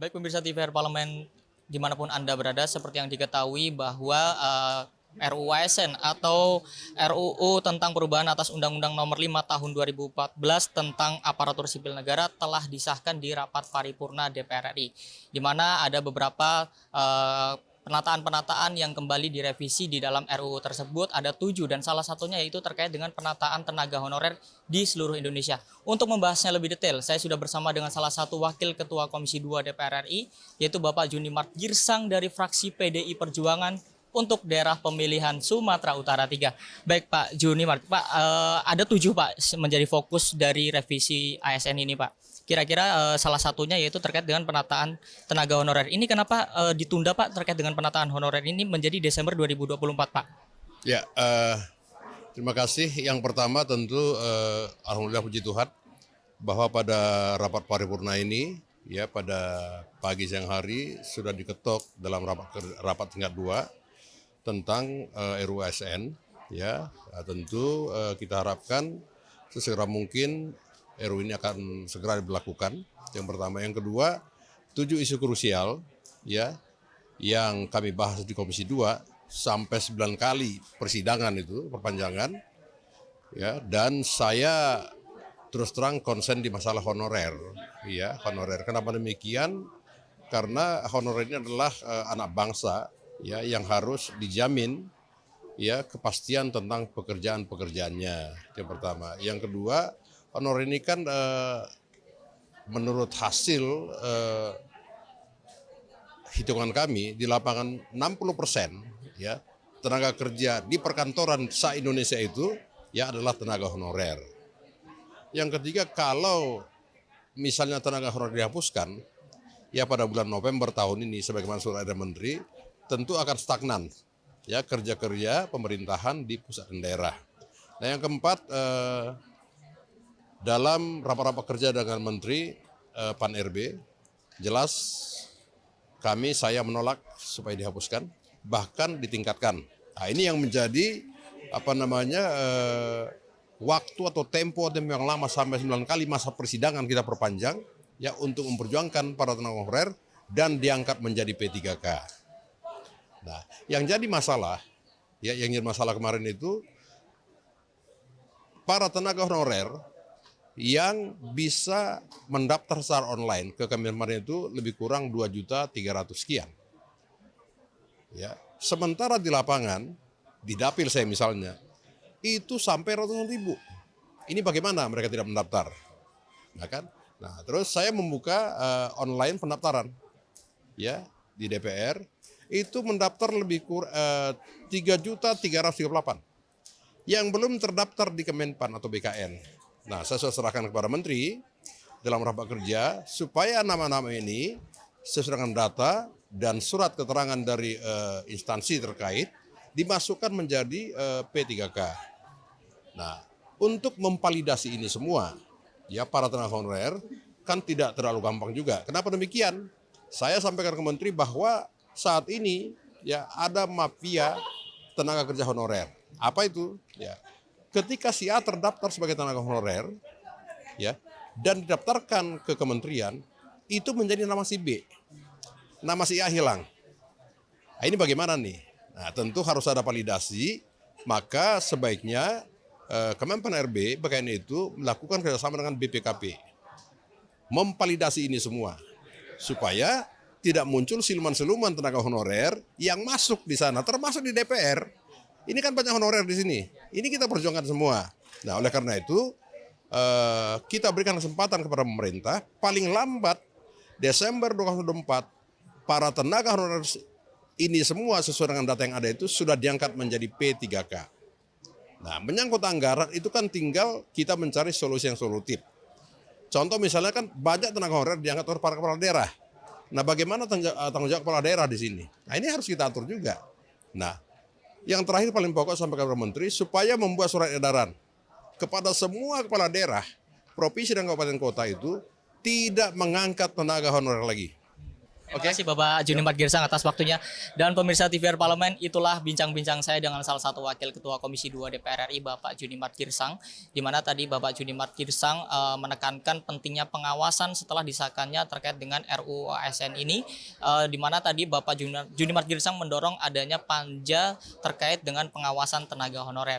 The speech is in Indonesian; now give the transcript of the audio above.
Baik pemirsa TVR Parlemen dimanapun Anda berada, seperti yang diketahui bahwa RUU ASN atau RUU tentang perubahan atas Undang-Undang Nomor 5 Tahun 2014 tentang aparatur sipil negara telah disahkan di rapat paripurna DPR RI, di mana ada beberapa penataan-penataan yang kembali direvisi di dalam RUU tersebut. Ada 7 dan salah satunya yaitu terkait dengan penataan tenaga honorer di seluruh Indonesia. Untuk membahasnya lebih detail, saya sudah bersama dengan salah satu Wakil Ketua Komisi 2 DPR RI, yaitu Bapak Junimart Girsang dari fraksi PDI Perjuangan untuk daerah pemilihan Sumatera Utara 3. Baik Pak Junimart, Pak, ada 7 Pak menjadi fokus dari revisi ASN ini Pak. Kira-kira salah satunya yaitu terkait dengan penataan tenaga honorer. Ini kenapa ditunda Pak terkait dengan penataan honorer ini menjadi Desember 2024 Pak? Ya, terima kasih. Yang pertama tentu alhamdulillah puji Tuhan bahwa pada rapat paripurna ini ya pada pagi siang hari sudah diketok dalam rapat tingkat 2 tentang RUU ASN ya. Tentu kita harapkan sesegera mungkin RUU ini akan segera diberlakukan. Yang pertama, yang kedua, 7 isu krusial ya yang kami bahas di Komisi 2 sampai 9 kali persidangan itu perpanjangan ya, dan saya terus terang konsen di masalah honorer ya, honorer. Kenapa demikian? Karena honorer ini adalah anak bangsa ya yang harus dijamin ya kepastian tentang pekerjaannya. Yang pertama, yang kedua, honorer ini kan menurut hasil hitungan kami di lapangan 60% ya tenaga kerja di perkantoran se-Indonesia itu ya adalah tenaga honorer. Yang ketiga, kalau misalnya tenaga honorer dihapuskan ya pada bulan November tahun ini sebagaimana surat edaran menteri, tentu akan stagnan ya kerja-kerja pemerintahan di pusat dan daerah. Nah, yang keempat, dalam rapat-rapat kerja dengan Menteri Pan RB, jelas saya menolak supaya dihapuskan, bahkan ditingkatkan. Nah, ini yang menjadi waktu atau tempo yang lama sampai 9 kali masa persidangan kita perpanjang ya untuk memperjuangkan para tenaga honorer dan diangkat menjadi P3K. Nah, yang jadi masalah kemarin itu para tenaga honorer yang bisa mendaftar secara online ke Kemenpan itu lebih kurang 2.300.000 sekian. Ya, sementara di lapangan, di dapil saya misalnya, itu sampai ratusan ribu. Ini bagaimana mereka tidak mendaftar? Nah, kan? Nah, terus saya membuka online pendaftaran ya di DPR, itu mendaftar lebih kurang 3.338 yang belum terdaftar di Kemenpan atau BKN. Nah, saya sudah serahkan kepada Menteri dalam rapat kerja supaya nama-nama ini sesuai dengan data dan surat keterangan dari instansi terkait dimasukkan menjadi P3K. Nah, untuk memvalidasi ini semua, ya para tenaga honorer kan tidak terlalu gampang juga. Kenapa demikian? Saya sampaikan ke Menteri bahwa saat ini ya ada mafia tenaga kerja honorer. Apa itu? Ya, ketika si A terdaftar sebagai tenaga honorer ya dan didaftarkan ke kementerian, itu menjadi nama si B. Nama si A hilang. Nah, ini bagaimana nih? Nah, tentu harus ada validasi, maka sebaiknya Kemenpan RB bagian itu melakukan kerjasama dengan BPKP. Memvalidasi ini semua supaya tidak muncul siluman-siluman tenaga honorer yang masuk di sana, termasuk di DPR. Ini kan banyak honorer di sini. Ini kita perjuangkan semua. Nah, oleh karena itu kita berikan kesempatan kepada pemerintah paling lambat Desember 2024 para tenaga honorer ini semua sesuai dengan data yang ada itu sudah diangkat menjadi P3K. Nah, menyangkut anggaran itu kan tinggal kita mencari solusi yang solutif. Contoh misalnya kan banyak tenaga honorer diangkat oleh para kepala daerah. Nah, bagaimana tanggung jawab kepala daerah di sini? Nah, ini harus kita atur juga. Nah, yang terakhir paling pokok sampai kepada Menteri supaya membuat surat edaran kepada semua kepala daerah, provinsi dan kabupaten kota itu tidak mengangkat tenaga honorer lagi. Terima kasih Bapak Junimart Girsang atas waktunya. Dan pemirsa TVR Parlemen, itulah bincang-bincang saya dengan salah satu Wakil Ketua Komisi 2 DPR RI, Bapak Junimart Girsang, di mana tadi Bapak Junimart Girsang menekankan pentingnya pengawasan setelah disahkannya terkait dengan RUU ASN ini, di mana tadi Bapak Junimart Girsang mendorong adanya panja terkait dengan pengawasan tenaga honorer.